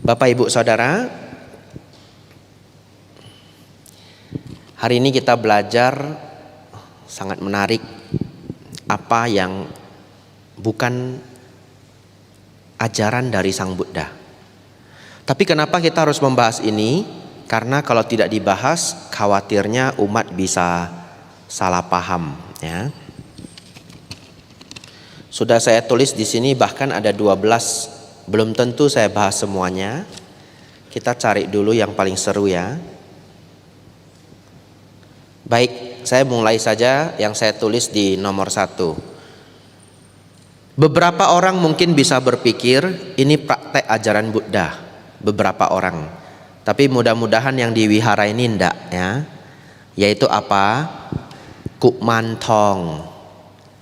Bapak Ibu Saudara, hari ini kita belajar sangat menarik apa yang bukan ajaran dari Sang Buddha. Tapi kenapa kita harus membahas ini? Karena kalau tidak dibahas, khawatirnya umat bisa salah paham, ya. Sudah saya tulis di sini, bahkan ada 12. Belum tentu saya bahas semuanya. Kita cari dulu yang paling seru, ya. Baik, saya mulai saja yang saya tulis di nomor 1. Beberapa orang mungkin bisa berpikir ini praktek ajaran Buddha, beberapa orang. Tapi mudah-mudahan yang di wihara ini enggak, ya. Yaitu apa? Kukmantong.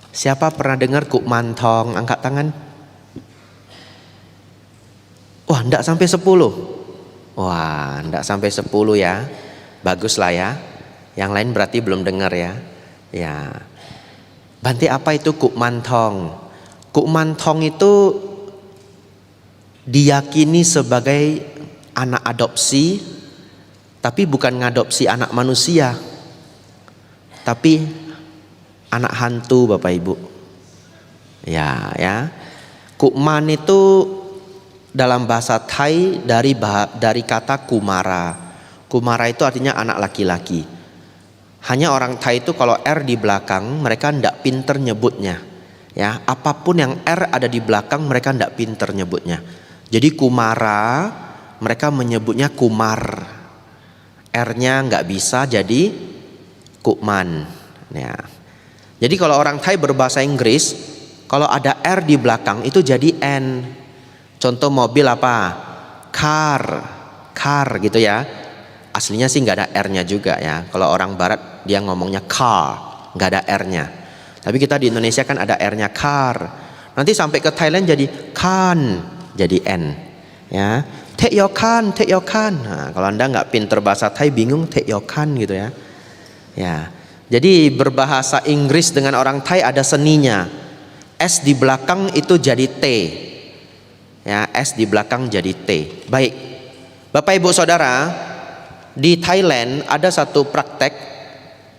Siapa pernah dengar kukmantong? Angkat tangan. Wah, enggak sampai 10. Wah, enggak sampai 10, ya. Baguslah, ya. Yang lain berarti belum dengar, ya. Ya. Bante, apa itu kukmantong? Kukmantong itu diyakini sebagai anak adopsi, tapi bukan ngadopsi anak manusia, tapi anak hantu, Bapak Ibu. Ya, ya. Kukman itu dalam bahasa Thai dari kata kumara. Kumara itu artinya anak laki-laki. Hanya orang Thai itu kalau R di belakang mereka ndak pinter nyebutnya. Ya, apapun yang R ada di belakang mereka ndak pinter nyebutnya. Jadi kumara mereka menyebutnya kumar. R-nya nggak bisa jadi kukman. Ya. Jadi kalau orang Thai berbahasa Inggris, kalau ada R di belakang itu jadi N. Contoh mobil apa? Car gitu, ya. Aslinya sih nggak ada R-nya juga, ya. Kalau orang Barat dia ngomongnya car, nggak ada R-nya. Tapi kita di Indonesia kan ada R-nya car. Nanti sampai ke Thailand jadi kan, jadi N, ya. Take your can. Nah, kalau Anda nggak pinter bahasa Thai bingung take your can gitu, ya. Ya. Jadi berbahasa Inggris dengan orang Thai ada seninya. S di belakang itu jadi T. Ya, S di belakang jadi T. Baik, Bapak Ibu Saudara, di Thailand ada satu praktek.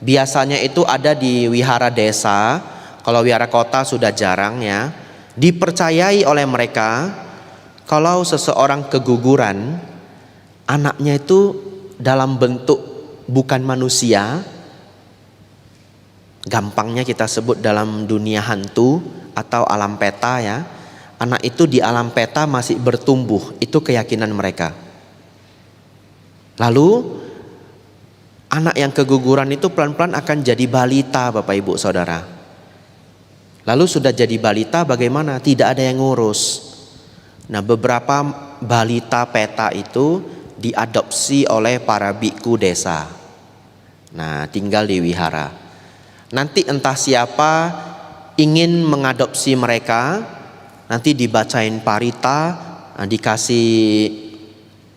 Biasanya itu ada di wihara desa. Kalau wihara kota sudah jarang, ya. Dipercayai oleh mereka kalau seseorang keguguran, anaknya itu dalam bentuk bukan manusia. Gampangnya kita sebut dalam dunia hantu atau alam peta, ya. Anak itu di alam peta masih bertumbuh, itu keyakinan mereka. Lalu anak yang keguguran itu pelan-pelan akan jadi balita, Bapak Ibu Saudara. Lalu sudah jadi balita bagaimana? Tidak ada yang ngurus. Nah, beberapa balita peta itu diadopsi oleh para biku desa. Nah, tinggal di wihara. Nanti entah siapa ingin mengadopsi mereka, nanti dibacain parita, dikasih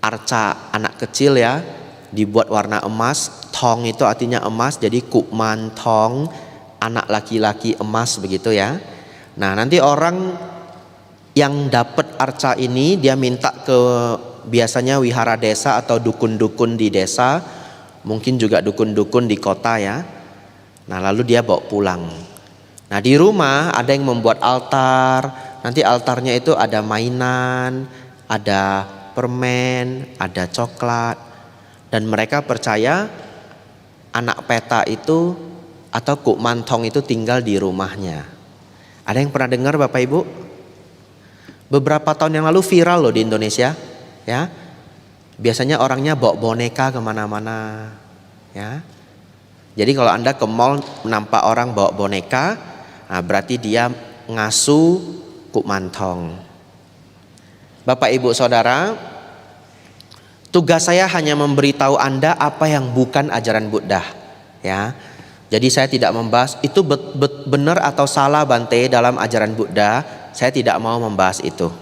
arca anak kecil, ya, dibuat warna emas. Tong itu artinya emas, jadi kukman tong, anak laki-laki emas, begitu, ya. Nah, nanti orang yang dapat arca ini dia minta ke biasanya wihara desa atau dukun-dukun di desa, mungkin juga dukun-dukun di kota, ya. Nah, lalu dia bawa pulang. Nah, di rumah ada yang membuat altar. Nanti altarnya itu ada mainan, ada permen, ada coklat. Dan mereka percaya anak peta itu atau kukmantong itu tinggal di rumahnya. Ada yang pernah dengar, Bapak Ibu? Beberapa tahun yang lalu viral loh di Indonesia, ya. Biasanya orangnya bawa boneka kemana-mana, ya. Jadi kalau Anda ke mall nampak orang bawa boneka, nah berarti dia ngasuh kukmantong. Bapak Ibu Saudara, tugas saya hanya memberitahu Anda apa yang bukan ajaran Buddha, ya. Jadi saya tidak membahas itu benar atau salah, Bante, dalam ajaran Buddha. Saya tidak mau membahas itu.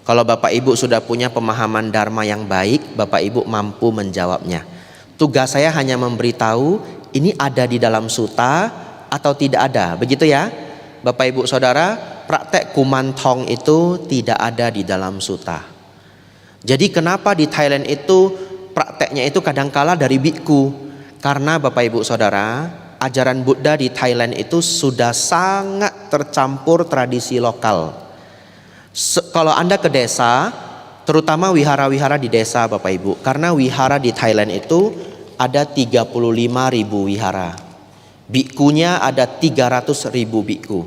Kalau Bapak Ibu sudah punya pemahaman dharma yang baik, Bapak Ibu mampu menjawabnya. Tugas saya hanya memberitahu ini ada di dalam sutta atau tidak ada, begitu, ya. Bapak Ibu Saudara, praktek kumantong itu tidak ada di dalam sutta. Jadi kenapa di Thailand itu prakteknya itu kadangkala dari biku? Karena Bapak Ibu Saudara, ajaran Buddha di Thailand itu sudah sangat tercampur tradisi lokal. Kalau Anda ke desa, terutama wihara-wihara di desa Bapak Ibu, karena wihara di Thailand itu ada 35.000 wihara. Bikunya ada 300.000 biku.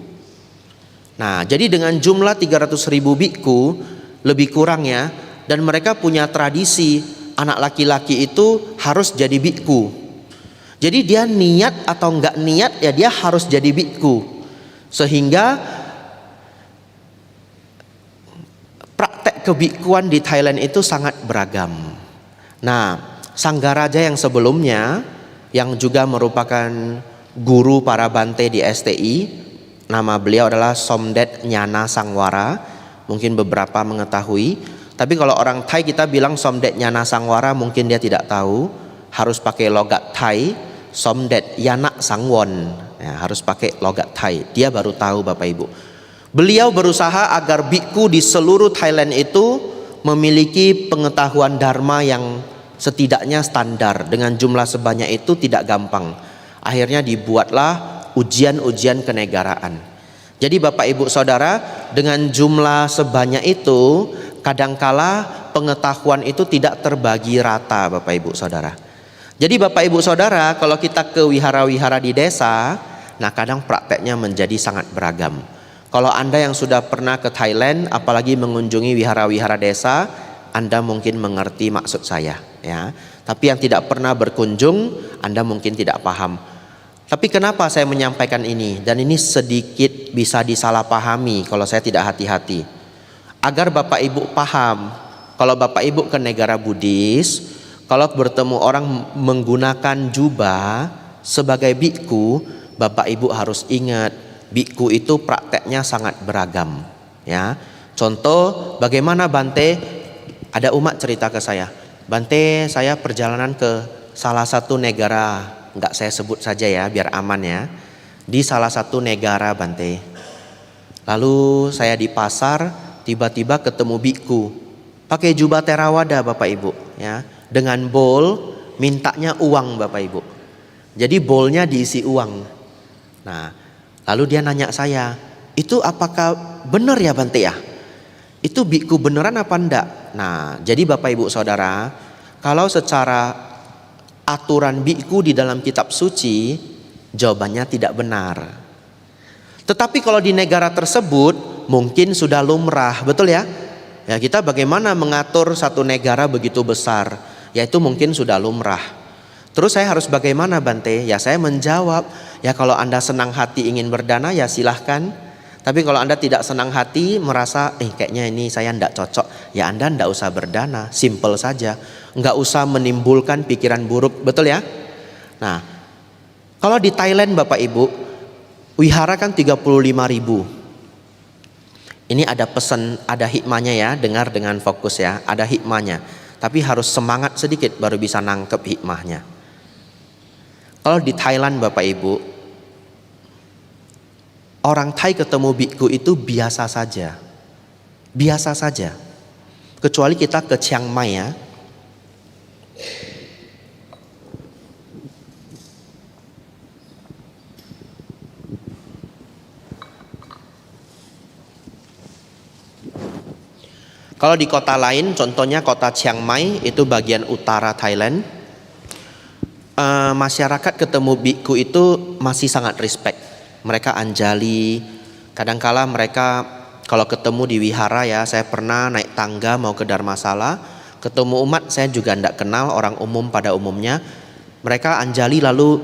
Nah, jadi dengan jumlah 300.000 biku lebih kurang ya, dan mereka punya tradisi anak laki-laki itu harus jadi biku. Jadi dia niat atau enggak niat ya dia harus jadi biku. Sehingga praktek kebikuan di Thailand itu sangat beragam. Nah, Sanggaraja yang sebelumnya, yang juga merupakan guru para Bante di STI, nama beliau adalah Somdet Nyana Sangwara. Mungkin beberapa mengetahui, tapi kalau orang Thai kita bilang Somdet Nyana Sangwara, mungkin dia tidak tahu. Harus pakai logat Thai, Somdet Yana Sangwon ya, harus pakai logat Thai. Dia baru tahu Bapak Ibu. Beliau berusaha agar biku di seluruh Thailand itu memiliki pengetahuan dharma yang setidaknya standar. Dengan jumlah sebanyak itu tidak gampang. Akhirnya dibuatlah ujian-ujian kenegaraan. Jadi Bapak Ibu Saudara, dengan jumlah sebanyak itu kadangkala pengetahuan itu tidak terbagi rata Bapak Ibu Saudara. Jadi Bapak Ibu Saudara, kalau kita ke wihara-wihara di desa, nah kadang prakteknya menjadi sangat beragam. Kalau Anda yang sudah pernah ke Thailand, apalagi mengunjungi wihara-wihara desa, Anda mungkin mengerti maksud saya ya. Tapi yang tidak pernah berkunjung, Anda mungkin tidak paham. Tapi kenapa saya menyampaikan ini? Dan ini sedikit bisa disalahpahami kalau saya tidak hati-hati. Agar Bapak Ibu paham, kalau Bapak Ibu ke negara Buddhis, kalau bertemu orang menggunakan jubah sebagai biku, Bapak Ibu harus ingat, biku itu prakteknya sangat beragam ya. Contoh, bagaimana Bante? Ada umat cerita ke saya, Bante, saya perjalanan ke salah satu negara, nggak saya sebut saja ya biar aman ya, di salah satu negara Bante. Lalu saya di pasar tiba-tiba ketemu biku pakai jubah Theravada Bapak Ibu ya, dengan bowl, mintanya uang Bapak Ibu. Jadi bowlnya diisi uang. Nah, lalu dia nanya saya, itu apakah benar ya Bante ya? Itu biku beneran apa enggak? Nah, jadi Bapak Ibu Saudara, kalau secara aturan biku di dalam kitab suci, jawabannya tidak benar. Tetapi kalau di negara tersebut mungkin sudah lumrah, betul ya? Ya, kita bagaimana mengatur satu negara begitu besar? Yaitu mungkin sudah lumrah. Terus saya harus bagaimana Bante? Ya saya menjawab, ya kalau Anda senang hati ingin berdana ya silahkan. Tapi kalau Anda tidak senang hati, merasa kayaknya ini saya tidak cocok, ya Anda tidak usah berdana, simple saja. Nggak usah menimbulkan pikiran buruk, betul ya? Nah, kalau di Thailand Bapak Ibu, wihara kan 35.000. Ini ada pesan, ada hikmahnya ya, dengar dengan fokus ya, ada hikmahnya. Tapi harus semangat sedikit baru bisa nangkep hikmahnya. Kalau di Thailand Bapak Ibu, orang Thai ketemu biku itu biasa saja. Biasa saja. Kecuali kita ke Chiang Mai ya. Kalau di kota lain, contohnya kota Chiang Mai, itu bagian utara Thailand, masyarakat ketemu biku itu masih sangat respect. Mereka anjali, kadangkala mereka kalau ketemu di wihara ya, saya pernah naik tangga mau ke Dharmasala, ketemu umat saya juga tidak kenal, orang umum pada umumnya, mereka anjali lalu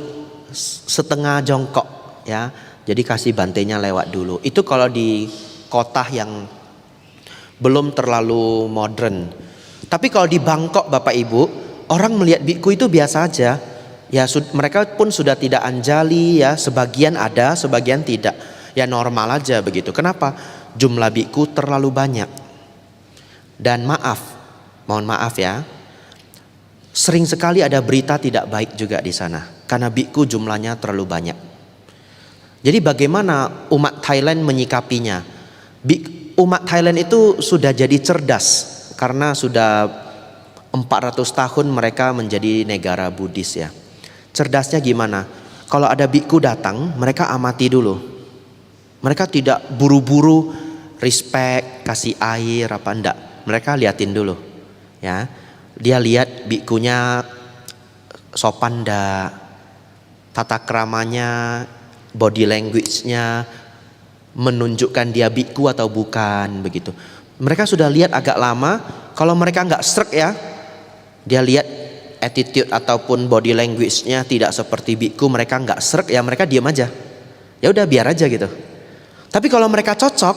setengah jongkok ya, jadi kasih bantenya lewat dulu. Itu kalau di kota yang belum terlalu modern. Tapi kalau di Bangkok Bapak Ibu, orang melihat biku itu biasa aja. Ya mereka pun sudah tidak anjali ya, sebagian ada, sebagian tidak. Ya normal aja begitu. Kenapa? Jumlah biku terlalu banyak. Dan mohon maaf ya, sering sekali ada berita tidak baik juga di sana karena biku jumlahnya terlalu banyak. Jadi bagaimana umat Thailand menyikapinya? Umat Thailand itu sudah jadi cerdas karena sudah 400 tahun mereka menjadi negara Buddhis ya. Cerdasnya gimana? Kalau ada biku datang, mereka amati dulu. Mereka tidak buru-buru respect, kasih air apa enggak. Mereka liatin dulu. Ya. Dia lihat bikunya sopan enggak, tata keramanya, body language-nya menunjukkan dia biku atau bukan begitu. Mereka sudah lihat agak lama. Kalau mereka nggak srek ya, dia lihat attitude ataupun body language-nya tidak seperti biku, mereka nggak srek ya, mereka diam aja. Ya udah biar aja gitu. Tapi kalau mereka cocok,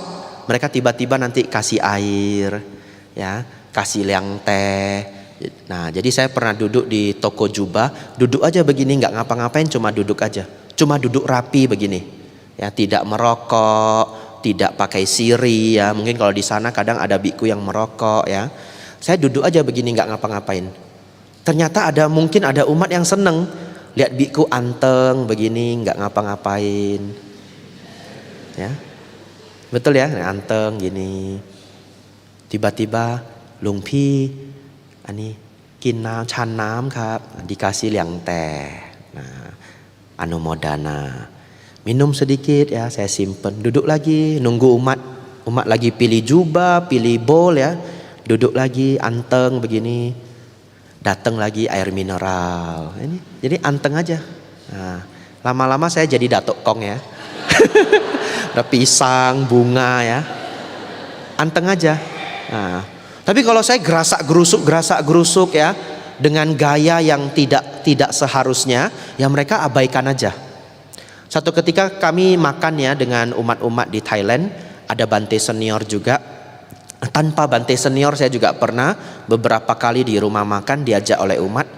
mereka tiba-tiba nanti kasih air, ya, kasih liang teh. Nah, jadi saya pernah duduk di toko jubah, duduk aja begini, nggak ngapa-ngapain, cuma duduk aja, cuma duduk rapi begini, ya, tidak merokok, tidak pakai siri, ya. Mungkin kalau di sana kadang ada biku yang merokok, ya. Saya duduk aja begini, nggak ngapa-ngapain. Ternyata mungkin ada umat yang seneng lihat biku anteng begini, nggak ngapa-ngapain, ya, betul ya, anteng gini. Tiba-tiba Luang Pi, ani kinน้ำ ชันน้ำ ครับ dikasih liang teh. Nah, anumodana, minum sedikit ya, saya simpen, duduk lagi, nunggu umat lagi pilih jubah, pilih bowl ya, duduk lagi anteng begini. Datang lagi air mineral. Ini jadi anteng aja. Nah, lama-lama saya jadi datuk kong ya. Ada pisang, bunga ya. Anteng aja. Nah, tapi kalau saya gerasak gerusuk ya, dengan gaya yang tidak seharusnya, ya mereka abaikan aja. Satu ketika kami makan ya dengan umat-umat di Thailand, ada Bante senior juga. Tanpa Bante senior saya juga pernah beberapa kali di rumah makan diajak oleh umat.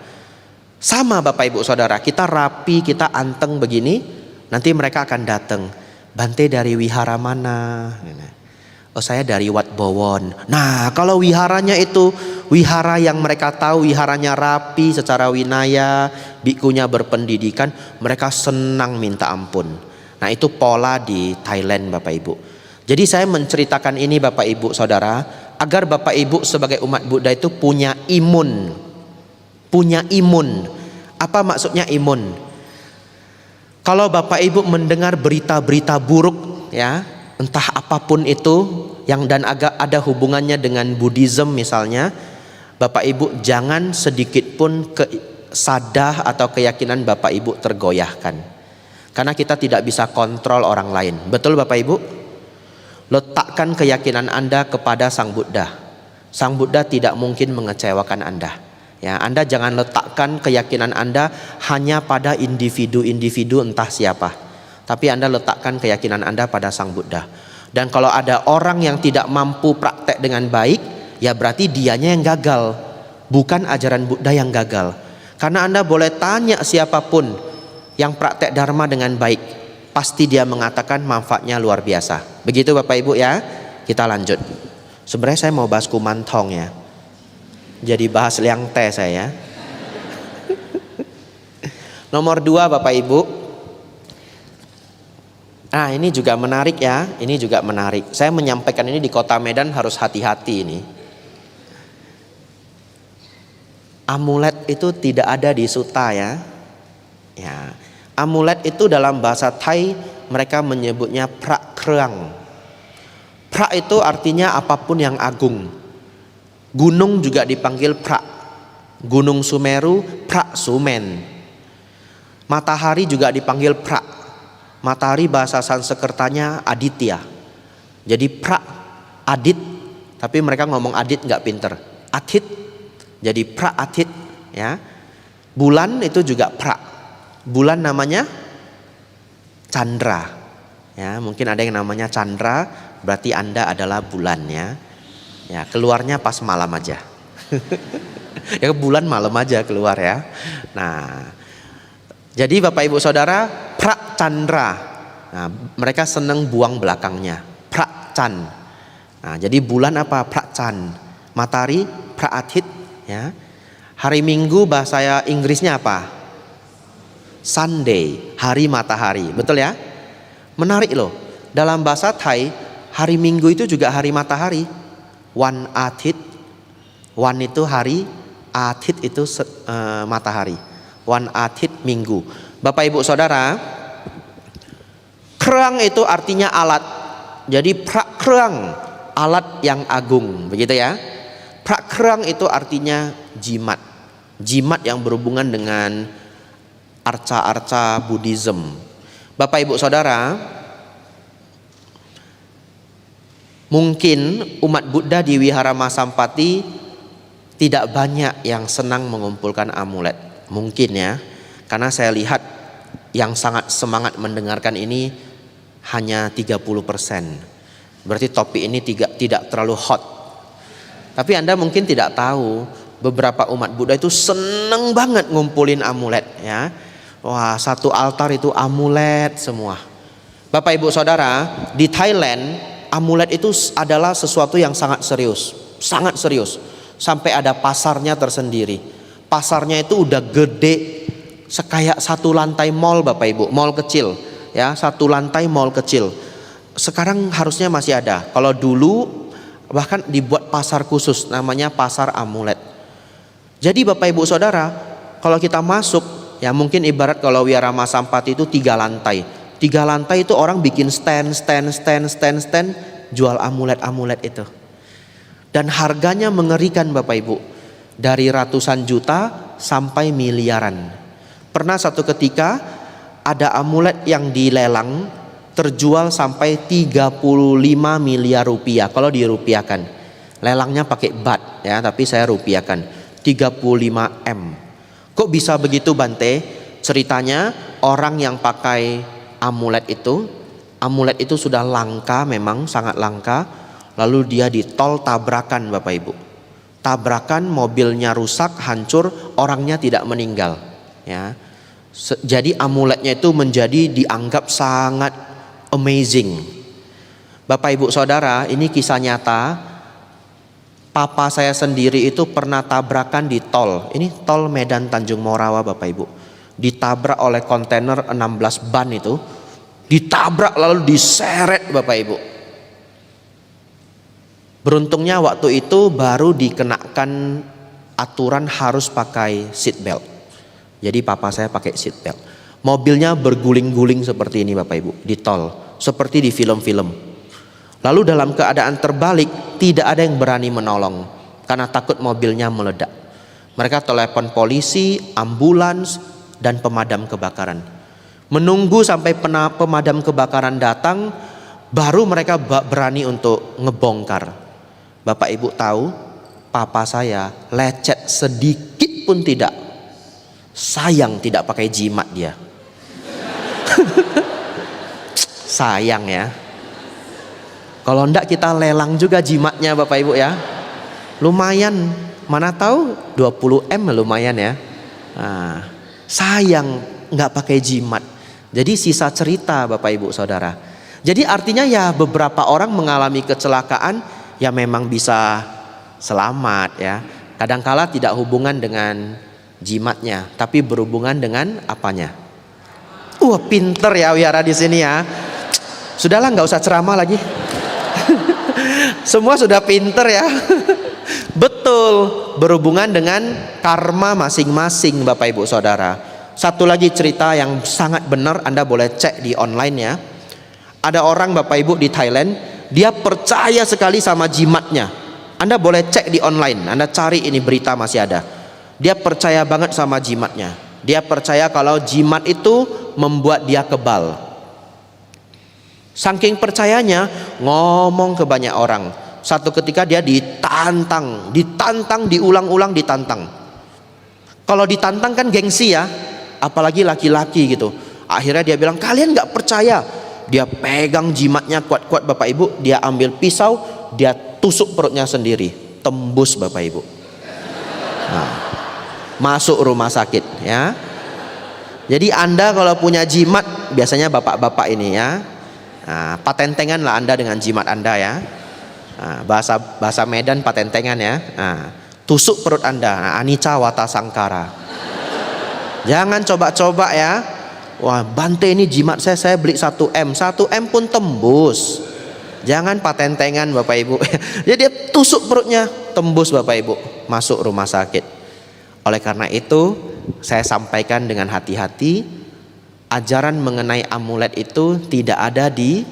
Sama Bapak Ibu Saudara, kita rapi, kita anteng begini, nanti mereka akan datang. Bante dari wihara mana? Oh, saya dari Wat Bowon. Nah, kalau wiharanya itu wihara yang mereka tahu, wiharanya rapi secara winaya, bikunya berpendidikan, mereka senang minta ampun. Nah, itu pola di Thailand Bapak Ibu. Jadi saya menceritakan ini Bapak Ibu Saudara, agar Bapak Ibu sebagai umat Buddha itu punya imun. Punya imun. Apa maksudnya imun? Kalau Bapak Ibu mendengar berita-berita buruk ya, entah apapun itu yang dan agak ada hubungannya dengan Buddhism misalnya, Bapak Ibu jangan sedikit pun sadah atau keyakinan Bapak Ibu tergoyahkan. Karena kita tidak bisa kontrol orang lain. Betul Bapak Ibu? Letakkan keyakinan Anda kepada Sang Buddha. Sang Buddha tidak mungkin mengecewakan Anda. Ya, Anda jangan letakkan keyakinan Anda hanya pada individu-individu entah siapa. Tapi Anda letakkan keyakinan Anda pada Sang Buddha. Dan kalau ada orang yang tidak mampu praktek dengan baik, ya berarti dianya yang gagal, bukan ajaran Buddha yang gagal. Karena Anda boleh tanya siapapun yang praktek dharma dengan baik, pasti dia mengatakan manfaatnya luar biasa. Begitu Bapak Ibu ya. Kita lanjut. Sebenarnya saya mau bahas kumantong ya. Jadi bahas liang teh saya. Nomor 2 Bapak Ibu. Nah, ini juga menarik ya. Ini juga menarik. Saya menyampaikan ini di Kota Medan harus hati-hati ini. Amulet itu tidak ada di suta ya. Ya. Amulet itu dalam bahasa Thai mereka menyebutnya prak kreang. Prak itu artinya apapun yang agung. Gunung juga dipanggil prak. Gunung Sumeru prak sumen. Matahari juga dipanggil prak. Matahari bahasa Sanskertanya aditya. Jadi prak adit, tapi mereka ngomong adit nggak pinter. Atit, jadi prak atit ya. Bulan itu juga prak. Bulan namanya Chandra ya, mungkin ada yang namanya Chandra, berarti Anda adalah bulan ya. Ya, keluarnya pas malam aja. Ya, bulan malam aja keluar ya. Nah, jadi Bapak Ibu Saudara, Prak Chandra. Nah, mereka seneng buang belakangnya. Prak Chan. Nah, jadi bulan apa? Prak Chan. Matahari Prak Atit ya. Hari Minggu bahasa Inggrisnya apa? Sunday, hari matahari. Betul ya? Menarik loh. Dalam bahasa Thai, hari Minggu itu juga hari matahari. Wan Atit, Wan itu hari, Atit itu matahari. Wan Atit minggu. Bapak Ibu Saudara, krang itu artinya alat. Jadi prakrang, alat yang agung, begitu ya. Prakrang itu artinya jimat. Jimat yang berhubungan dengan arca-arca Buddhism. Bapak Ibu Saudara, mungkin umat Buddha di Wihara Masampati tidak banyak yang senang mengumpulkan amulet. Mungkin ya, karena saya lihat yang sangat semangat mendengarkan ini hanya 30%. Berarti topik ini tidak terlalu hot. Tapi Anda mungkin tidak tahu, beberapa umat Buddha itu seneng banget ngumpulin amulet ya. Wah, satu altar itu amulet semua. Bapak Ibu Saudara, di Thailand amulet itu adalah sesuatu yang sangat serius. Sangat serius. Sampai ada pasarnya tersendiri. Pasarnya itu udah gede, sekayak satu lantai mall Bapak Ibu, mall kecil ya, satu lantai mall kecil. Sekarang harusnya masih ada. Kalau dulu bahkan dibuat pasar khusus namanya pasar amulet. Jadi Bapak Ibu Saudara, kalau kita masuk ya, mungkin ibarat kalau Wihara Masampati itu 3 lantai. 3 lantai itu orang bikin stand jual amulet-amulet itu. Dan harganya mengerikan Bapak Ibu. Dari ratusan juta sampai miliaran. Pernah satu ketika ada amulet yang dilelang terjual sampai 35 miliar rupiah kalau dirupiahkan. Lelangnya pakai baht ya, tapi saya rupiahkan 35 M. Kok bisa begitu Bante? Ceritanya orang yang pakai amulet itu sudah langka, memang sangat langka. Lalu dia di tol tabrakan Bapak Ibu. Tabrakan, mobilnya rusak, hancur, orangnya tidak meninggal ya. Jadi amuletnya itu menjadi dianggap sangat amazing. Bapak Ibu Saudara, ini kisah nyata. Papa saya sendiri itu pernah tabrakan di tol. Ini tol Medan Tanjung Morawa Bapak Ibu. Ditabrak oleh kontainer 16 ban itu. Ditabrak lalu diseret Bapak Ibu. Beruntungnya waktu itu baru dikenakan aturan harus pakai seat belt. Jadi papa saya pakai seat belt. Mobilnya berguling-guling seperti ini Bapak Ibu di tol, seperti di film-film. Lalu dalam keadaan terbalik tidak ada yang berani menolong karena takut mobilnya meledak. Mereka telepon polisi, ambulans dan pemadam kebakaran. Menunggu sampai pemadam kebakaran datang, baru mereka berani untuk ngebongkar. Bapak Ibu tahu, papa saya lecet sedikit pun tidak. Sayang tidak pakai jimat dia. Sayang ya. Kalau enggak kita lelang juga jimatnya Bapak Ibu ya. Lumayan, mana tahu 20 M lumayan ya. Nah, sayang enggak pakai jimat. Jadi sisa cerita Bapak Ibu Saudara. Jadi artinya ya beberapa orang mengalami kecelakaan ya memang bisa selamat ya. Kadangkala tidak hubungan dengan jimatnya, tapi berhubungan dengan apanya? Pinter ya Wihara di sini ya. Sudahlah, nggak usah ceramah lagi. Semua sudah pinter ya. Betul, berhubungan dengan karma masing-masing Bapak Ibu Saudara. Satu lagi cerita yang sangat benar, Anda boleh cek di online ya. Ada orang Bapak Ibu di Thailand, dia percaya sekali sama jimatnya. Anda boleh cek di online, Anda cari ini berita masih ada. Dia percaya banget sama jimatnya. Dia percaya kalau jimat itu membuat dia kebal. Saking percayanya, ngomong ke banyak orang. Satu ketika dia ditantang, diulang-ulang ditantang. Kalau ditantang kan gengsi ya, apalagi laki-laki gitu. Akhirnya dia bilang, kalian gak percaya. Dia pegang jimatnya kuat-kuat Bapak Ibu. Dia ambil pisau, dia tusuk perutnya sendiri. Tembus Bapak Ibu. Nah, masuk rumah sakit ya. Jadi Anda kalau punya jimat, biasanya bapak-bapak ini ya, patentengan lah Anda dengan jimat Anda ya. Bahasa Medan patentengan ya. Tusuk perut Anda, anicca wata sangkara. Jangan coba-coba ya. Wah, Bante ini jimat saya beli 1 M pun tembus. Jangan patentengan Bapak Ibu. Jadi dia tusuk perutnya, tembus Bapak Ibu, masuk rumah sakit. Oleh karena itu saya sampaikan dengan hati-hati, ajaran mengenai amulet itu tidak ada di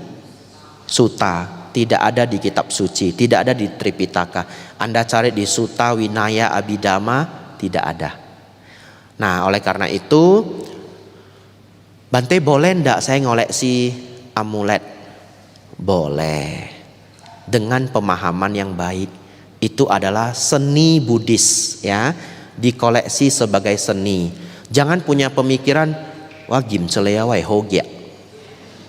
Sutta, tidak ada di kitab suci, tidak ada di Tripitaka. Anda cari di Sutta, Winaya, Abhidhamma, tidak ada. Nah, oleh karena itu, Bante boleh ndak saya ngoleksi amulet? Boleh, dengan pemahaman yang baik. Itu adalah seni Buddhis, ya, dikoleksi sebagai seni. Jangan punya pemikiran, wah gimcelea wai hogya,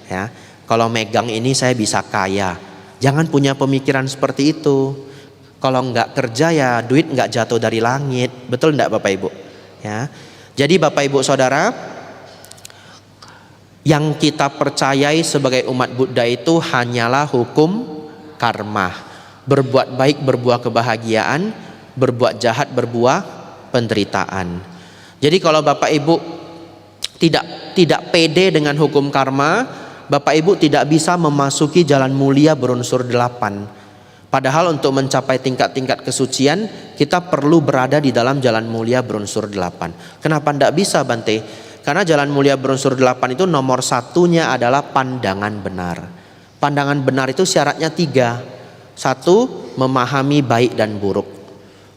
ya, kalau megang ini saya bisa kaya. Jangan punya pemikiran seperti itu. Kalau nggak kerja ya duit nggak jatuh dari langit, betul ndak Bapak Ibu? Ya, jadi Bapak Ibu Saudara, yang kita percayai sebagai umat Buddha itu hanyalah hukum karma. Berbuat baik berbuah kebahagiaan, berbuat jahat berbuah penderitaan. Jadi kalau Bapak Ibu tidak pede dengan hukum karma, Bapak Ibu tidak bisa memasuki jalan mulia berunsur 8. Padahal untuk mencapai tingkat-tingkat kesucian, kita perlu berada di dalam jalan mulia berunsur 8. Kenapa tidak bisa Bante? Karena jalan mulia berunsur 8 itu nomor satunya adalah pandangan benar. Pandangan benar itu syaratnya 3. 1, memahami baik dan buruk.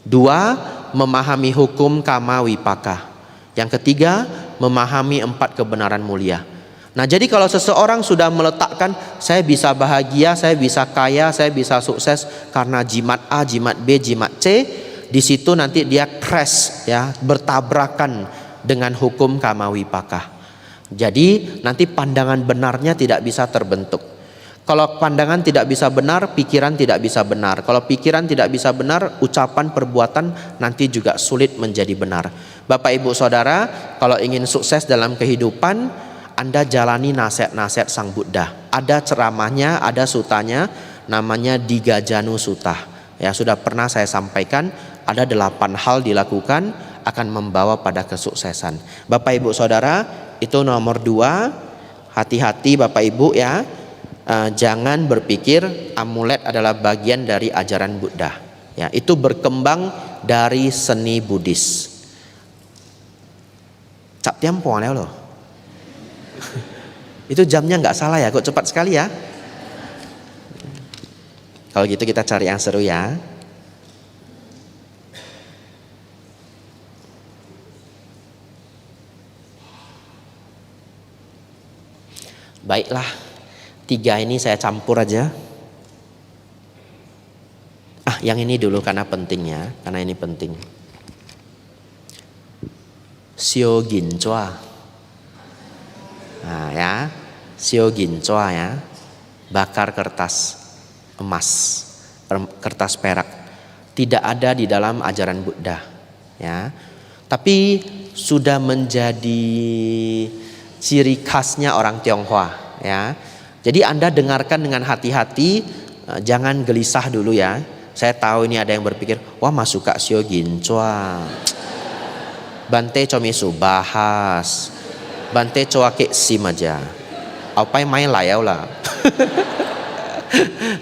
2, memahami hukum kama wipaka. Yang ketiga, memahami 4 kebenaran mulia. Nah, jadi kalau seseorang sudah meletakkan saya bisa bahagia, saya bisa kaya, saya bisa sukses karena jimat A, jimat B, jimat C, di situ nanti dia crash, ya, bertabrakan dengan hukum kama wipaka. Jadi nanti pandangan benarnya tidak bisa terbentuk. Kalau pandangan tidak bisa benar, pikiran tidak bisa benar. Kalau pikiran tidak bisa benar, ucapan, perbuatan nanti juga sulit menjadi benar. Bapak Ibu Saudara, kalau ingin sukses dalam kehidupan, Anda jalani nasihat-nasihat Sang Buddha. Ada ceramahnya, ada sutanya, namanya Digajanu Sutta. Ya, sudah pernah saya sampaikan, ada 8 hal dilakukan akan membawa pada kesuksesan. Bapak Ibu Saudara, itu nomor 2. Hati-hati Bapak Ibu, ya. Jangan berpikir amulet adalah bagian dari ajaran Buddha. Ya, itu berkembang dari seni Buddhis. Cap tiampong loh. Itu jamnya nggak salah ya, kok cepat sekali ya. Kalau gitu kita cari yang seru ya. Baiklah, 3 ini saya campur aja. Yang ini dulu karena pentingnya, karena ini penting. Sio Ginchua. Nah ya, Sio Ginchua ya, bakar kertas emas, kertas perak. Tidak ada di dalam ajaran Buddha, ya. Tapi sudah menjadi ciri khasnya orang Tionghoa, ya. Jadi Anda dengarkan dengan hati-hati, jangan gelisah dulu ya. Saya tahu ini ada yang berpikir, wah masuk Kak Sio Ginchua. Bante comisu bahas. Bante coa ke sim aja. Apa yang main layau lah.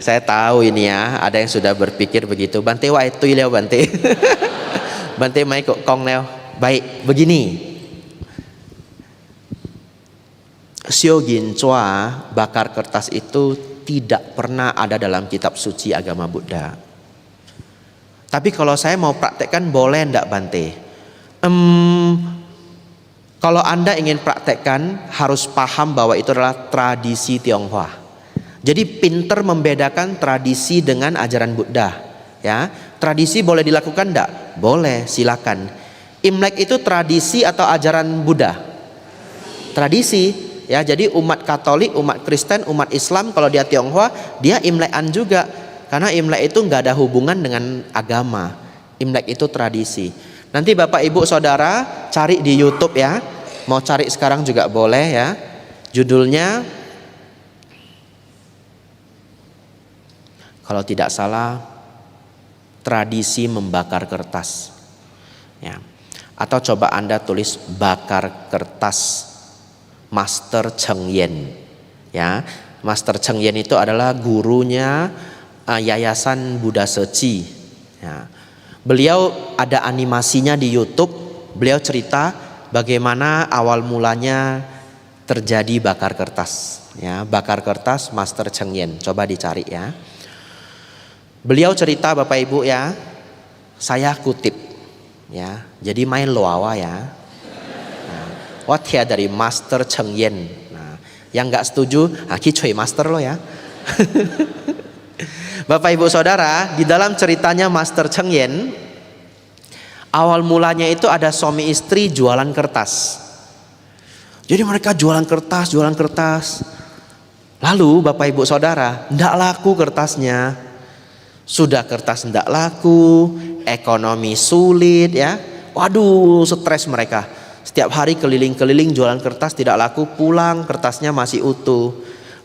Saya tahu ini ya, ada yang sudah berpikir begitu. Bante wa itu leo Bante. Bante mai kok kong leo. Baik, begini. Sio Ginchua, bakar kertas itu tidak pernah ada dalam kitab suci agama Buddha. Tapi kalau saya mau praktekkan boleh enggak Bante? Kalau Anda ingin praktekkan harus paham bahwa itu adalah tradisi Tionghoa. Jadi pinter membedakan tradisi dengan ajaran Buddha, ya. Tradisi boleh dilakukan enggak? Boleh, silakan. Imlek itu tradisi atau ajaran Buddha? Tradisi, ya. Jadi umat Katolik, umat Kristen, umat Islam kalau dia Tionghoa, dia Imlekan juga. Karena Imlek itu nggak ada hubungan dengan agama. Imlek itu tradisi. Nanti Bapak Ibu Saudara cari di YouTube ya. Mau cari sekarang juga boleh ya. Judulnya, kalau tidak salah, tradisi membakar kertas. Ya. Atau coba Anda tulis bakar kertas Master Cheng Yen. Ya. Master Cheng Yen itu adalah gurunya Yayasan Buddha Seci. Ya. Beliau ada animasinya di YouTube. Beliau cerita bagaimana awal mulanya terjadi bakar kertas. Ya, bakar kertas Master Cheng Yen. Coba dicari ya. Beliau cerita Bapak Ibu ya. Saya kutip ya. Jadi main loawa ya. Wah dari Master Cheng Yen. Nah, yang nggak setuju, cuy master lo ya. Bapak Ibu Saudara, di dalam ceritanya Master Cheng Yen, awal mulanya itu ada suami istri jualan kertas. Jadi mereka jualan kertas. Lalu Bapak Ibu Saudara, ndak laku kertasnya. Sudah kertas ndak laku, ekonomi sulit ya. Waduh, stres mereka. Setiap hari keliling-keliling jualan kertas tidak laku, pulang kertasnya masih utuh.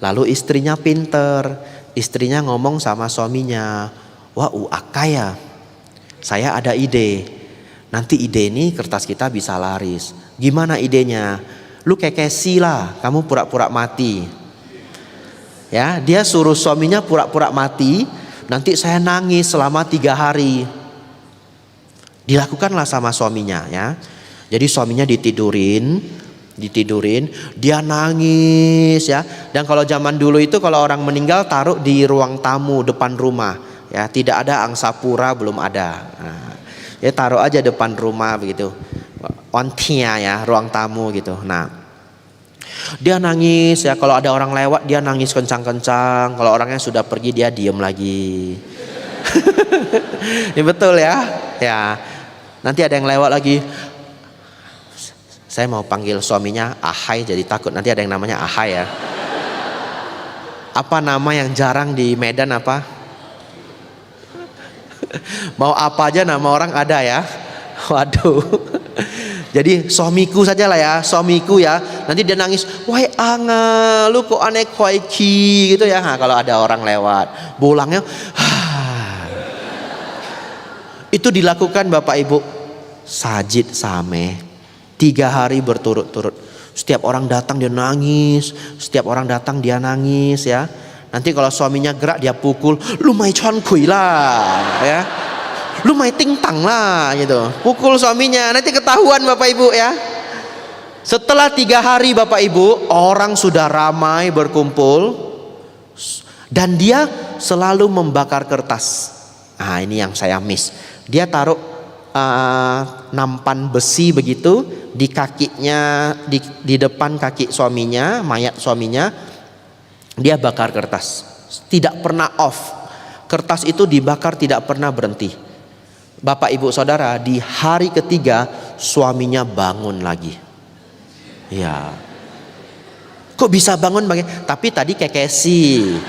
Lalu istrinya pinter, istrinya ngomong sama suaminya, wah kaya, saya ada ide. Nanti ide ini kertas kita bisa laris. Gimana idenya? Lu kekesi lah, kamu pura-pura mati. Ya, dia suruh suaminya pura-pura mati. Nanti saya nangis selama 3 hari. Dilakukanlah sama suaminya ya. Jadi suaminya ditidurin, dia nangis ya. Dan kalau zaman dulu itu kalau orang meninggal taruh di ruang tamu depan rumah ya, tidak ada angsa pura, belum ada. Nah, ya taruh aja depan rumah begitu. Ontia ya, ruang tamu gitu. Nah, dia nangis ya, kalau ada orang lewat dia nangis kencang-kencang. Kalau orangnya sudah pergi dia diem lagi. Ya betul ya. Ya. Nanti ada yang lewat lagi. Saya mau panggil suaminya Ahai, jadi takut nanti ada yang namanya Ahai ya. Apa nama yang jarang di Medan apa? Mau apa aja nama orang ada ya. Waduh. Jadi suamiku saja lah ya, suamiku ya. Nanti dia nangis, wahai anga, lu kok aneh kuaiki gitu ya. Nah, kalau ada orang lewat, bolangnya, itu dilakukan Bapak Ibu sajid same 3 hari berturut-turut. Setiap orang datang dia nangis, setiap orang datang dia nangis ya. Nanti kalau suaminya gerak dia pukul, lu mai chuan kui lah ya. Lu mai ting tang lah gitu. Pukul suaminya, nanti ketahuan Bapak Ibu ya. Setelah 3 hari Bapak Ibu, orang sudah ramai berkumpul. Dan dia selalu membakar kertas. Nah ini yang saya miss. Dia taruh nampan besi begitu di kakinya, di depan kaki suaminya, mayat suaminya. Dia bakar kertas. Tidak pernah off. Kertas itu dibakar tidak pernah berhenti. Bapak Ibu Saudara, di hari ketiga suaminya bangun lagi. Ya. Kok bisa bangun tapi tadi kekesi.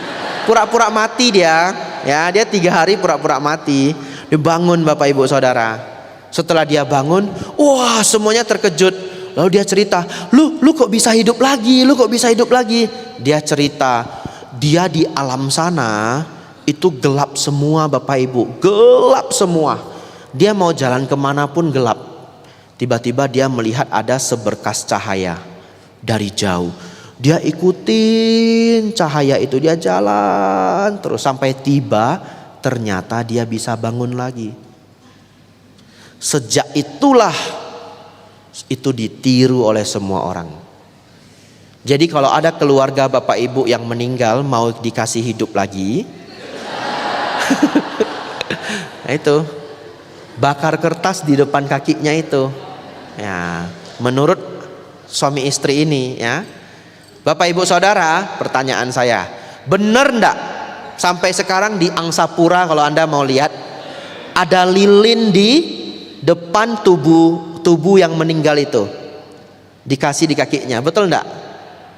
Pura-pura mati dia. Ya, dia 3 hari pura-pura mati. Dia bangun Bapak Ibu Saudara. Setelah dia bangun, wah semuanya terkejut. Lalu dia cerita, lu kok bisa hidup lagi? Lu kok bisa hidup lagi? Dia cerita, dia di alam sana itu gelap semua Bapak Ibu. Gelap semua. Dia mau jalan kemanapun gelap. Tiba-tiba dia melihat ada seberkas cahaya dari jauh. Dia ikutin cahaya itu, dia jalan terus sampai tiba, ternyata dia bisa bangun lagi. Sejak itulah itu ditiru oleh semua orang. Jadi kalau ada keluarga Bapak Ibu yang meninggal mau dikasih hidup lagi, nah itu bakar kertas di depan kakinya itu. Ya, menurut suami istri ini ya. Bapak Ibu Saudara, pertanyaan saya, benar enggak sampai sekarang di Angsa Pura kalau Anda mau lihat ada lilin di depan tubuh yang meninggal itu, dikasih di kakinya, betul enggak?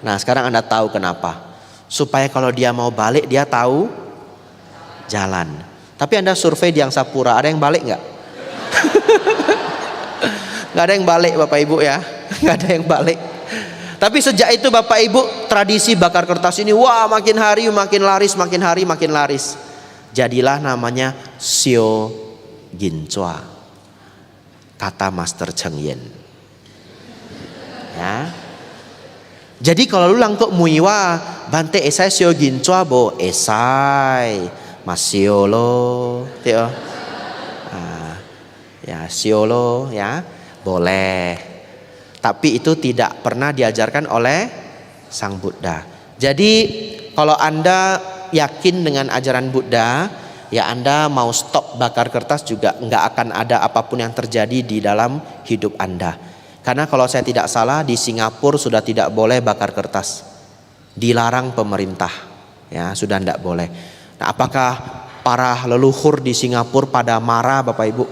Nah sekarang Anda tahu kenapa. Supaya kalau dia mau balik dia tahu jalan. Tapi Anda survei di Angsa Pura, ada yang balik enggak? Nggak ada yang balik Bapak Ibu ya, nggak ada yang balik. Tapi sejak itu Bapak Ibu, tradisi bakar kertas ini wah makin hari makin laris, makin hari makin laris. Jadilah namanya Sio Ginchua, kata Master Cheng Yen. Ya. Jadi kalau lu lang tok muiwa Bante esai sio ginchua bo esai masiolo tio. Ya siolo ya boleh. Tapi itu tidak pernah diajarkan oleh Sang Buddha. Jadi kalau Anda yakin dengan ajaran Buddha, ya Anda mau stop bakar kertas juga nggak akan ada apapun yang terjadi di dalam hidup Anda. Karena kalau saya tidak salah di Singapura sudah tidak boleh bakar kertas, dilarang pemerintah, ya sudah tidak boleh. Nah, apakah para leluhur di Singapura pada marah Bapak Ibu?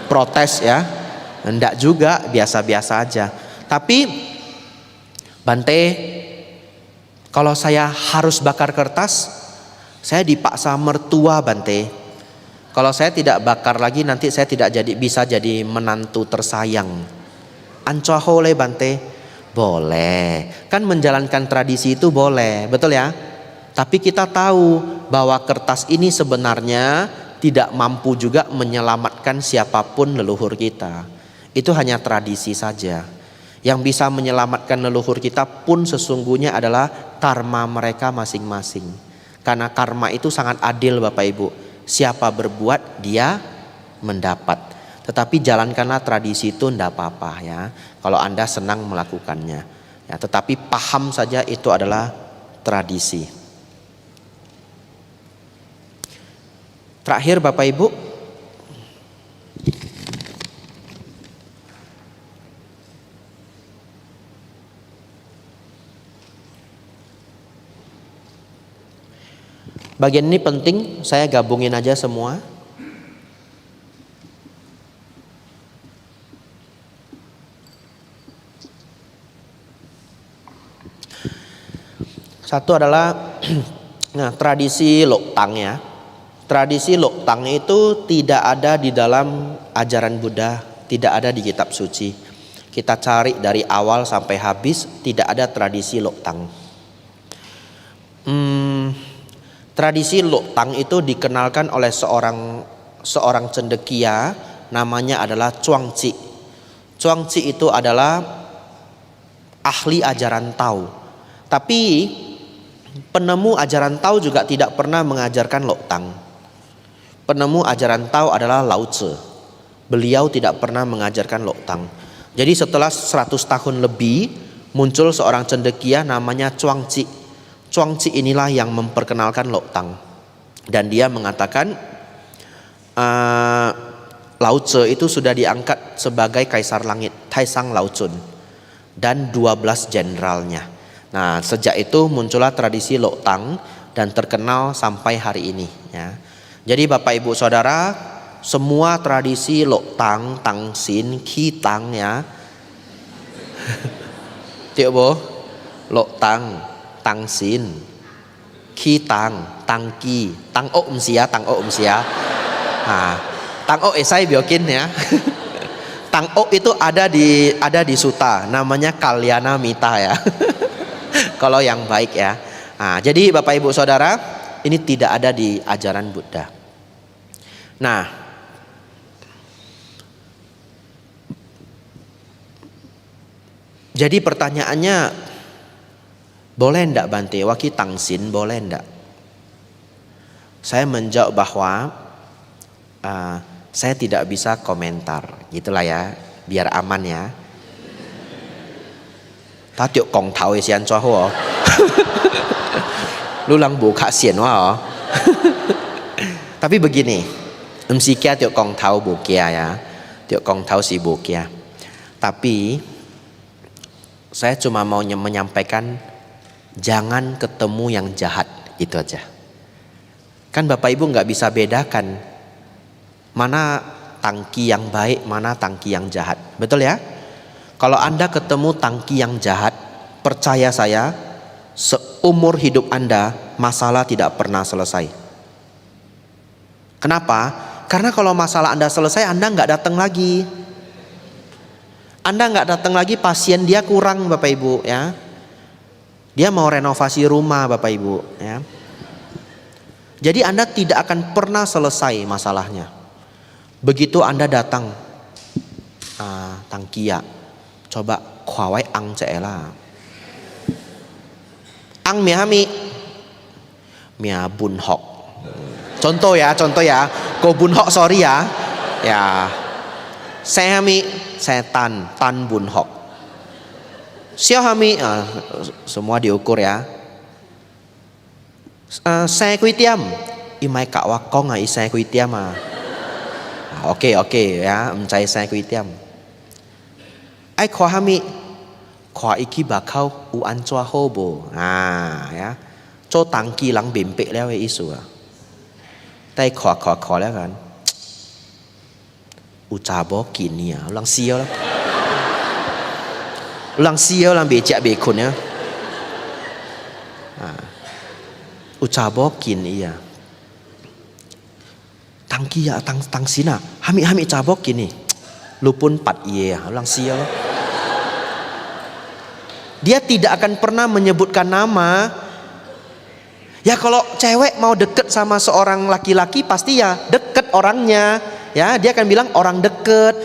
Protes ya? Enggak juga, biasa-biasa aja. Tapi Bante, kalau saya harus bakar kertas, saya dipaksa mertua Bante. Kalau saya tidak bakar lagi nanti saya tidak bisa jadi menantu tersayang. Ancohole Bante, boleh. Kan menjalankan tradisi itu boleh, betul ya? Tapi kita tahu bahwa kertas ini sebenarnya tidak mampu juga menyelamatkan siapapun leluhur kita. Itu hanya tradisi saja. Yang bisa menyelamatkan leluhur kita pun sesungguhnya adalah karma mereka masing-masing. Karena karma itu sangat adil Bapak Ibu. Siapa berbuat dia mendapat. Tetapi jalankanlah tradisi itu tidak apa-apa ya. Kalau Anda senang melakukannya. Ya, tetapi paham saja itu adalah tradisi. Terakhir Bapak Ibu, bagian ini penting, saya gabungin aja semua. Satu adalah nah, tradisi Loktang ya. Tradisi Loktang itu tidak ada di dalam ajaran Buddha, tidak ada di kitab suci. Kita cari dari awal sampai habis, tidak ada tradisi Loktang. Tradisi Loktang itu dikenalkan oleh seorang cendekia, namanya adalah Chuangzi. Chuangzi itu adalah ahli ajaran Tao. Tapi penemu ajaran Tao juga tidak pernah mengajarkan Loktang. Penemu ajaran Tao adalah Lao Tzu. Beliau tidak pernah mengajarkan Loktang. Jadi setelah 100 tahun lebih muncul seorang cendekia namanya Chuangzi. Chuangzi inilah yang memperkenalkan Loktang. Dan dia mengatakan Lao Tzu itu sudah diangkat sebagai kaisar langit, Taisang Lao Chun, dan 12 jenderalnya. Nah, sejak itu muncullah tradisi Loktang dan terkenal sampai hari ini ya. Jadi Bapak Ibu Saudara, semua tradisi Loktang, Tangsin, Kitang ya. Tiap boh, Loktang, Tangsin, Kitang, Tangki, Tangok umsia. Nah, Tangok esai biokin ya. Tangok itu ada di Sutta, namanya Kalyana Mita ya. Kalau yang baik ya. Nah, jadi Bapak Ibu Saudara, ini tidak ada di ajaran Buddha. Nah, jadi pertanyaannya, boleh ndak Bante waki tangsin, boleh ndak? Saya menjawab bahwa saya tidak bisa komentar, gitulah ya, biar aman ya. Tatiok kong tau isian coho, lu lang buka sian wah. Tapi begini. Msikia tiok kong tau bukia ya, tiok kong tau si bukia. Tapi saya cuma mau menyampaikan jangan ketemu yang jahat, itu aja. Kan Bapak Ibu nggak bisa bedakan mana tangki yang baik, mana tangki yang jahat, betul ya? Kalau Anda ketemu tangki yang jahat, percaya saya, seumur hidup Anda masalah tidak pernah selesai. Kenapa? Karena kalau masalah Anda selesai, Anda nggak datang lagi. Anda nggak datang lagi, pasien dia kurang Bapak Ibu ya. Dia mau renovasi rumah Bapak Ibu ya. Jadi Anda tidak akan pernah selesai masalahnya. Begitu Anda datang, tangkia, coba kuawai ang ceela. Ang mia hami, mia bun hok. Contoh ya, Ko bun hok sorry ya. Ya. Saya hami, saya tan bun hok. Xiao hami, semua diukur ya. Saya kui tiam, imai kak wakong saya kui tiam Oke ya, mencari saya kui tiam. Ai kwa hami, kwa iki bakau u an chua hobo. Ya. Cho tangki lang bimpe leo isu. Tai kwaแล้วกัน U cha bo kin ni lang xiao lah. Lang xiao lang be ja be kun ya. U cha bo kin iya. Tangki ya tang sina. Hami cha bo kin ni. Lupun pat ye lang xiao lah. Dia tidak akan pernah menyebutkan nama. Ya kalau cewek mau deket sama seorang laki-laki pasti ya deket orangnya. Ya dia akan bilang orang deket.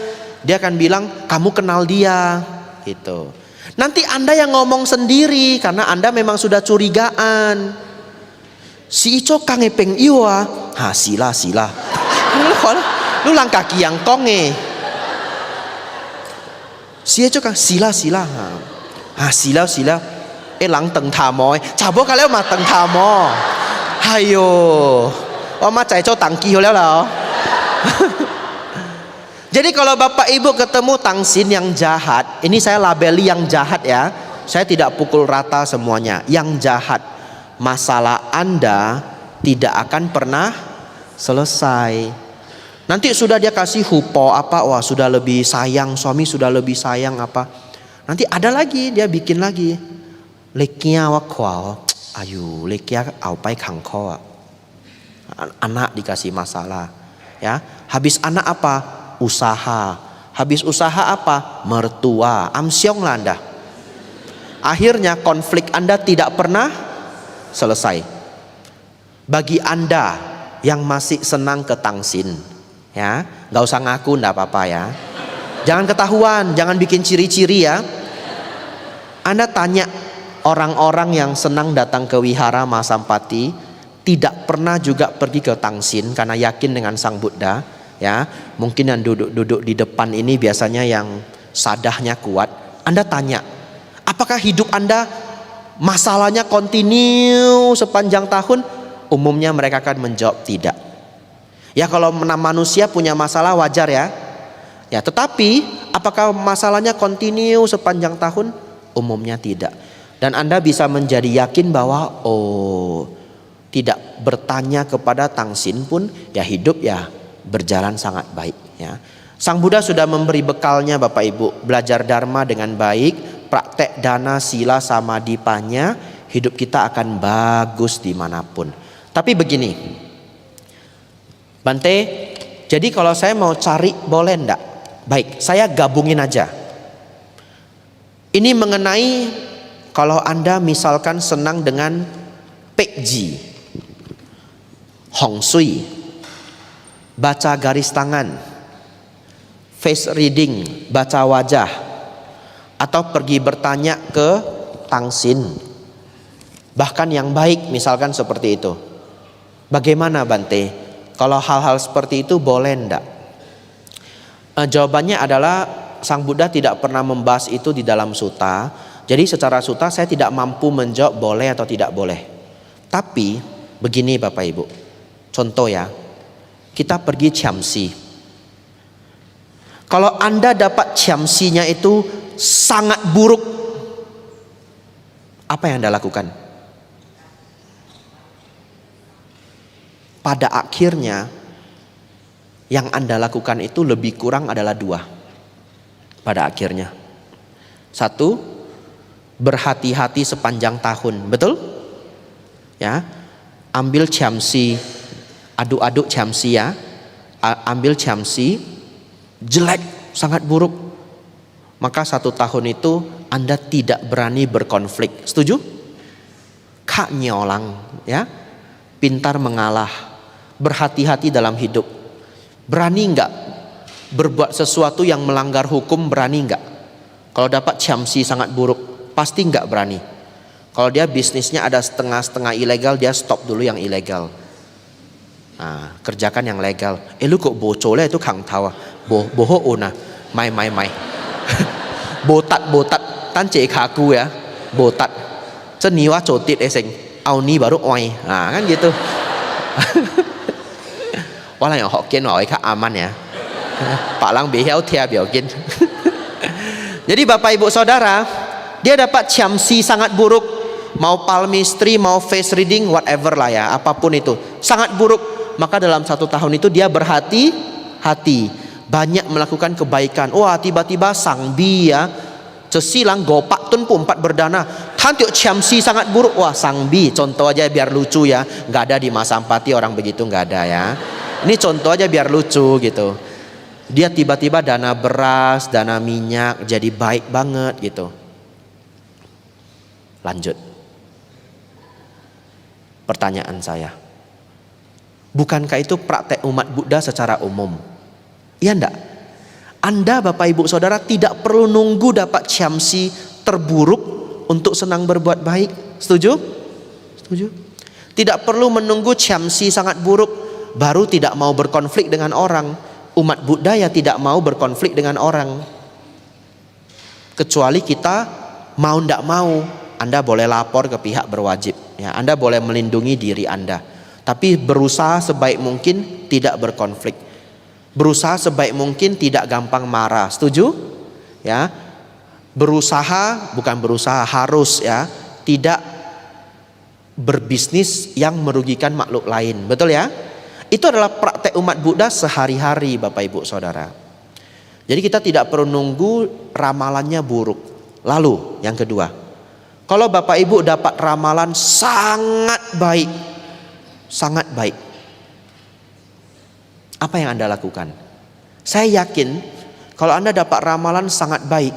Dia akan bilang kamu kenal dia. Gitu. Nanti Anda yang ngomong sendiri karena Anda memang sudah curigaan. Si Ico kange peng iwa. Sila. Lu lang kaki yang konge. Si Ico kan sila. Sila. Lang teng tamo. Cabo kalau mah teng tamo. Hayo. Ma cai cho tangki ho lah. Jadi kalau Bapak Ibu ketemu tangsin yang jahat, ini saya labeli yang jahat ya. Saya tidak pukul rata semuanya. Yang jahat, masalah Anda tidak akan pernah selesai. Nanti sudah dia kasih hupo apa, wah sudah lebih sayang, suami sudah lebih sayang apa. Nanti ada lagi, dia bikin lagi. Lekia wakwa, ayu lekia au pai kangko. Anak dikasih masalah, ya. Habis anak apa? Usaha. Habis usaha apa? Mertua. Amsyong lah Anda. Akhirnya konflik Anda tidak pernah selesai. Bagi Anda yang masih senang ke tangsin, ya, nggak usah ngaku, nggak apa-apa ya. Jangan ketahuan, jangan bikin ciri-ciri ya. Anda tanya orang-orang yang senang datang ke wihara Mahasampati, tidak pernah juga pergi ke tangsin karena yakin dengan Sang Buddha, ya. Mungkin yang duduk di depan ini biasanya yang sadahnya kuat. Anda tanya, apakah hidup Anda masalahnya kontinu sepanjang tahun? Umumnya mereka akan menjawab tidak. Ya kalau manusia punya masalah wajar ya. Ya, tetapi apakah masalahnya kontinu sepanjang tahun? Umumnya tidak. Dan Anda bisa menjadi yakin bahwa tidak bertanya kepada tangsin pun ya hidup ya berjalan sangat baik ya. Sang Buddha sudah memberi bekalnya Bapak Ibu, belajar dharma dengan baik, praktek dana sila samadhipanya, hidup kita akan bagus dimanapun. Tapi begini Bante, jadi kalau saya mau cari boleh enggak? Baik, saya gabungin aja. Ini mengenai kalau Anda misalkan senang dengan Pekji, Hong Sui, baca garis tangan, face reading, baca wajah, atau pergi bertanya ke tangsin, bahkan yang baik misalkan seperti itu. Bagaimana Bante? Kalau hal-hal seperti itu boleh enggak? Jawabannya adalah Sang Buddha tidak pernah membahas itu di dalam sutta. Jadi secara sutta saya tidak mampu menjawab boleh atau tidak boleh. Tapi begini Bapak Ibu, contoh ya, kita pergi Chiamsi. Kalau Anda dapat Chiamsinya itu sangat buruk, apa yang Anda lakukan? Pada akhirnya yang Anda lakukan itu lebih kurang adalah dua. Pada akhirnya, satu, berhati-hati sepanjang tahun, betul? Ya, ambil Chiamsi, aduk-aduk Chiamsi ya, ambil Chiamsi, jelek, sangat buruk, maka 1 tahun itu Anda tidak berani berkonflik. Setuju? Kak nyolang, ya, pintar mengalah, berhati-hati dalam hidup. Berani enggak berbuat sesuatu yang melanggar hukum? Berani enggak? Kalau dapat Chiamsi sangat buruk, pasti enggak berani. Kalau dia bisnisnya ada setengah-setengah ilegal, dia stop dulu yang ilegal. Nah, kerjakan yang legal. Lu kok bocor itu kang tahu, bohong una, mai. botat, tan cek kaku ya, botat. Ceniwa cotit eseng, au ni baru oi. Nah, kan gitu. Orang yang Hokkien oi kah aman ya. Pak Lang bihiau tiap biakin. Jadi Bapak Ibu Saudara, dia dapat ciamsi sangat buruk, mau palmistry, mau face reading, whatever lah ya, apapun itu, sangat buruk. Maka dalam 1 tahun itu dia berhati-hati, banyak melakukan kebaikan. Wah, tiba-tiba sang bi ya, cesilang gopak tun pumpat berdana. Tantiuk ciamsi sangat buruk. Wah, sang bi, contoh aja biar lucu ya, nggak ada di Mas Ampati orang begitu, nggak ada ya. Ini contoh aja biar lucu gitu. Dia tiba-tiba dana beras, dana minyak jadi baik banget gitu. Lanjut. Pertanyaan saya, bukankah itu praktek umat Buddha secara umum? Iya enggak? Anda Bapak Ibu Saudara tidak perlu nunggu dapat ciamsi terburuk untuk senang berbuat baik. Setuju? Setuju? Tidak perlu menunggu ciamsi sangat buruk baru tidak mau berkonflik dengan orang. Umat Buddha ya tidak mau berkonflik dengan orang. Kecuali kita mau ndak mau, Anda boleh lapor ke pihak berwajib ya, Anda boleh melindungi diri Anda. Tapi berusaha sebaik mungkin tidak berkonflik. Berusaha sebaik mungkin tidak gampang marah. Setuju? Ya. Berusaha, bukan berusaha, harus ya, tidak berbisnis yang merugikan makhluk lain. Betul ya? Itu adalah praktek umat Buddha sehari-hari Bapak Ibu Saudara. Jadi kita tidak perlu nunggu ramalannya buruk. Lalu yang kedua, kalau Bapak Ibu dapat ramalan sangat baik, sangat baik, apa yang Anda lakukan? Saya yakin kalau Anda dapat ramalan sangat baik,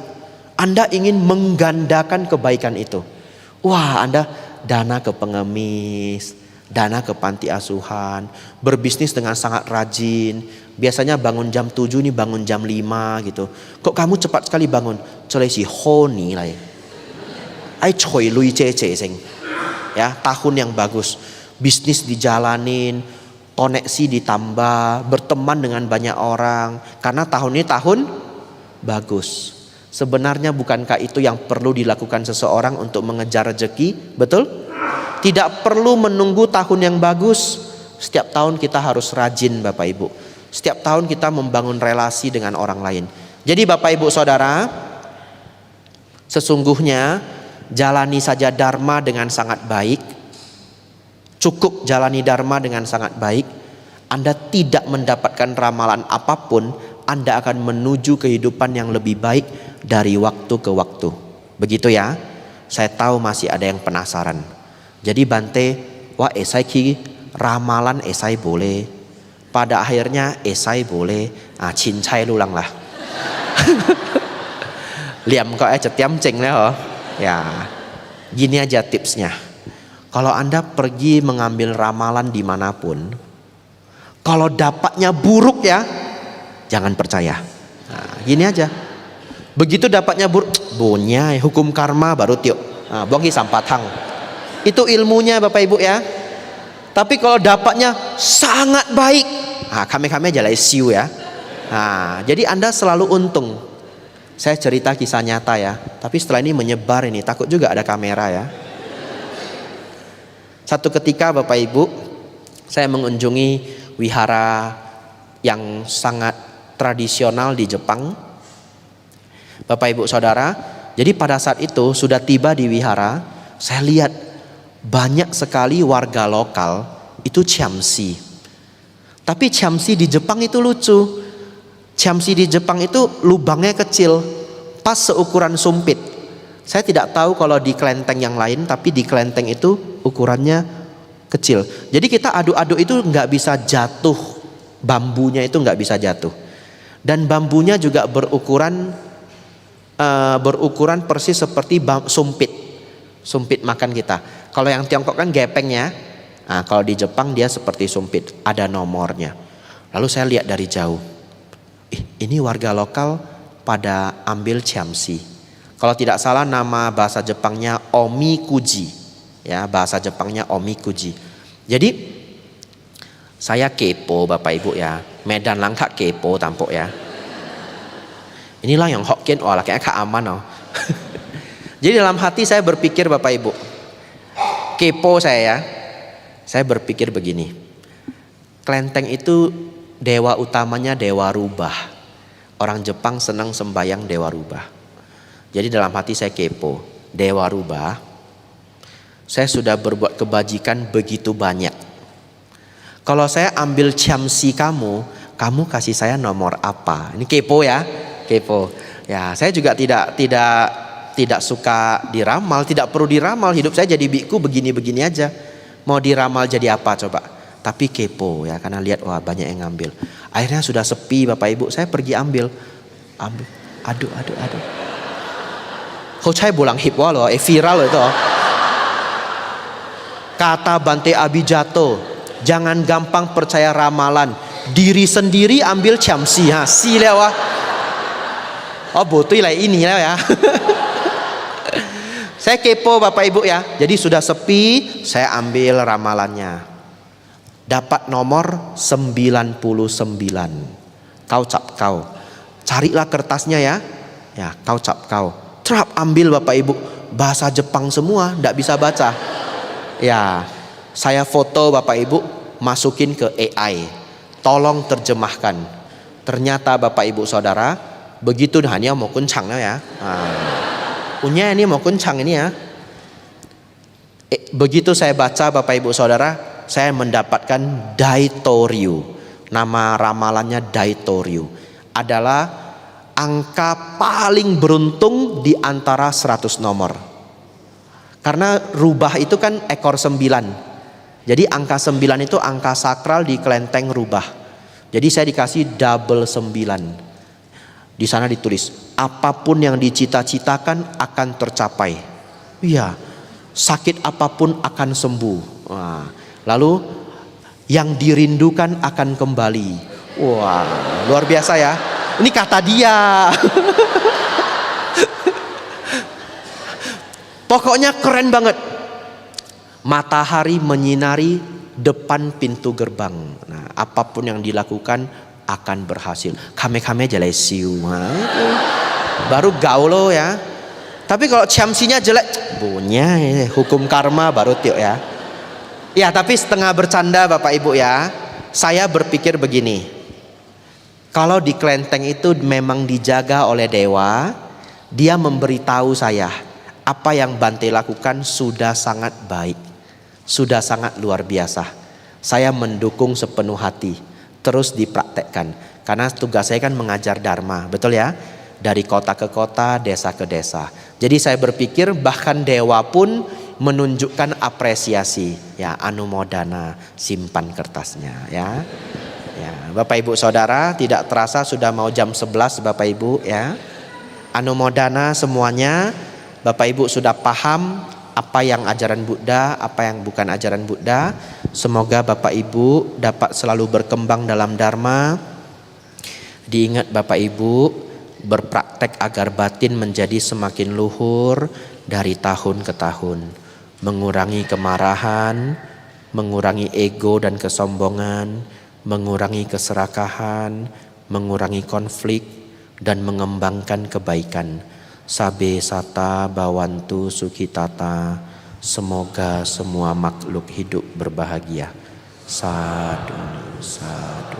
Anda ingin menggandakan kebaikan itu. Wah, Anda dana ke pengemis, dana ke panti asuhan, berbisnis dengan sangat rajin. Biasanya bangun jam 7 nih bangun jam 5 gitu. Kok kamu cepat sekali bangun? Celai si honi lah ya. Ai choi lui cece sing. Ya, tahun yang bagus. Bisnis dijalanin, koneksi ditambah, berteman dengan banyak orang. Karena tahun ini tahun bagus. Sebenarnya bukankah itu yang perlu dilakukan seseorang untuk mengejar rezeki? Betul? Tidak perlu menunggu tahun yang bagus. Setiap tahun kita harus rajin Bapak Ibu. Setiap tahun kita membangun relasi dengan orang lain. Jadi Bapak Ibu Saudara, sesungguhnya jalani saja dharma dengan sangat baik. Cukup jalani dharma dengan sangat baik. Anda tidak mendapatkan ramalan apapun, Anda akan menuju kehidupan yang lebih baik dari waktu ke waktu. Begitu ya. Saya tahu masih ada yang penasaran. Jadi Bante, wah esai ki ramalan esai boleh. Pada akhirnya esai boleh. Cincai lulang lah. Liam kok cetiam ceng lah. Ya, gini aja tipsnya. Kalau Anda pergi mengambil ramalan dimanapun, kalau dapatnya buruk ya, jangan percaya. Nah, gini aja. Begitu dapatnya buruk, bonya hukum karma baru tiuk. Bongi sampatang. Itu ilmunya Bapak Ibu ya. Tapi kalau dapatnya sangat baik, kami aja lah siu ya. Jadi Anda selalu untung. Saya cerita kisah nyata ya. Tapi setelah ini menyebar ini, takut juga ada kamera ya. Satu ketika Bapak Ibu, saya mengunjungi wihara yang sangat tradisional di Jepang. Bapak Ibu Saudara, jadi pada saat itu sudah tiba di wihara, saya lihat banyak sekali warga lokal itu ciamsi. Tapi ciamsi di Jepang itu lucu. Ciamsi di Jepang itu lubangnya kecil, pas seukuran sumpit. Saya tidak tahu kalau di kelenteng yang lain, tapi di kelenteng itu ukurannya kecil. Jadi kita aduk-aduk itu nggak bisa jatuh, bambunya itu nggak bisa jatuh. Dan bambunya juga berukuran persis seperti sumpit makan kita. Kalau yang Tiongkok kan gepengnya, kalau di Jepang dia seperti sumpit, ada nomornya. Lalu saya lihat dari jauh, ini warga lokal pada ambil ciamsi. Kalau tidak salah nama bahasa Jepangnya omikuji. Ya, bahasa Jepangnya omikuji. Jadi saya kepo Bapak Ibu ya. Medan Langka kepo tampuk ya. Inilah yang Hokkien kayaknya Kak aman oh. Jadi dalam hati saya berpikir Bapak Ibu, kepo saya ya. Saya berpikir begini. Kelenteng itu dewa utamanya dewa rubah. Orang Jepang senang sembayang dewa rubah. Jadi dalam hati saya kepo, dewa rubah, saya sudah berbuat kebajikan begitu banyak. Kalau saya ambil chamsi kamu kasih saya nomor apa? Ini kepo ya, kepo. Ya, saya juga tidak suka diramal, tidak perlu diramal. Hidup saya jadi biku begini-begini aja. Mau diramal jadi apa coba? Tapi kepo ya, karena lihat wah banyak yang ngambil. Akhirnya sudah sepi Bapak Ibu, saya pergi ambil. Aduh. Hocai bolang hip loh, viral itu. Kata Bante Abijato, jangan gampang percaya ramalan. Diri sendiri ambil chamsi ha, si lewa. Oh botui lah ini ya. Saya kepo Bapak Ibu ya. Jadi sudah sepi, saya ambil ramalannya. Dapat nomor 99. Kau cap kau. Carilah kertasnya ya. Ya, kau cap kau. Trap ambil Bapak Ibu, bahasa Jepang semua, tidak bisa baca. Ya, saya foto Bapak Ibu, masukin ke AI, tolong terjemahkan. Ternyata Bapak Ibu Saudara, begitu hanya mau kencangnya ya. Punya ini mau kencang ini ya. Begitu saya baca Bapak Ibu Saudara, saya mendapatkan Daitoryu. Nama ramalannya Daitoryu. Adalah angka paling beruntung di antara 100 nomor. Karena rubah itu kan ekor 9. Jadi angka 9 itu angka sakral di kelenteng rubah. Jadi saya dikasih double 9. Di sana ditulis, apapun yang dicita-citakan akan tercapai. Iya, sakit apapun akan sembuh. Wah, lalu yang dirindukan akan kembali. Wah, luar biasa ya. Ini kata dia. Pokoknya keren banget. Matahari menyinari depan pintu gerbang. Nah, apapun yang dilakukan akan berhasil. Kame-kame jalesiu. Baru gaulo ya. Tapi kalau chamsinya jelek, punya hukum karma baru tiok ya. Ya, tapi setengah bercanda Bapak Ibu ya. Saya berpikir begini. Kalau di kelenteng itu memang dijaga oleh dewa, dia memberitahu saya apa yang Bante lakukan sudah sangat baik, sudah sangat luar biasa. Saya mendukung sepenuh hati, terus dipraktekkan. Karena tugas saya kan mengajar dharma, betul ya? Dari kota ke kota, desa ke desa. Jadi saya berpikir bahkan dewa pun menunjukkan apresiasi. Ya, anumodana, simpan kertasnya ya. Ya, Bapak Ibu Saudara, tidak terasa sudah mau jam 11 Bapak Ibu ya. Anumodana semuanya. Bapak Ibu sudah paham apa yang ajaran Buddha, apa yang bukan ajaran Buddha. Semoga Bapak Ibu dapat selalu berkembang dalam dharma. Diingat Bapak Ibu, berpraktek agar batin menjadi semakin luhur dari tahun ke tahun. Mengurangi kemarahan, mengurangi ego dan kesombongan, mengurangi keserakahan, mengurangi konflik, dan mengembangkan kebaikan. Sabe sata bawantu sukitata. Semoga semua makhluk hidup berbahagia. Sadu, sadu.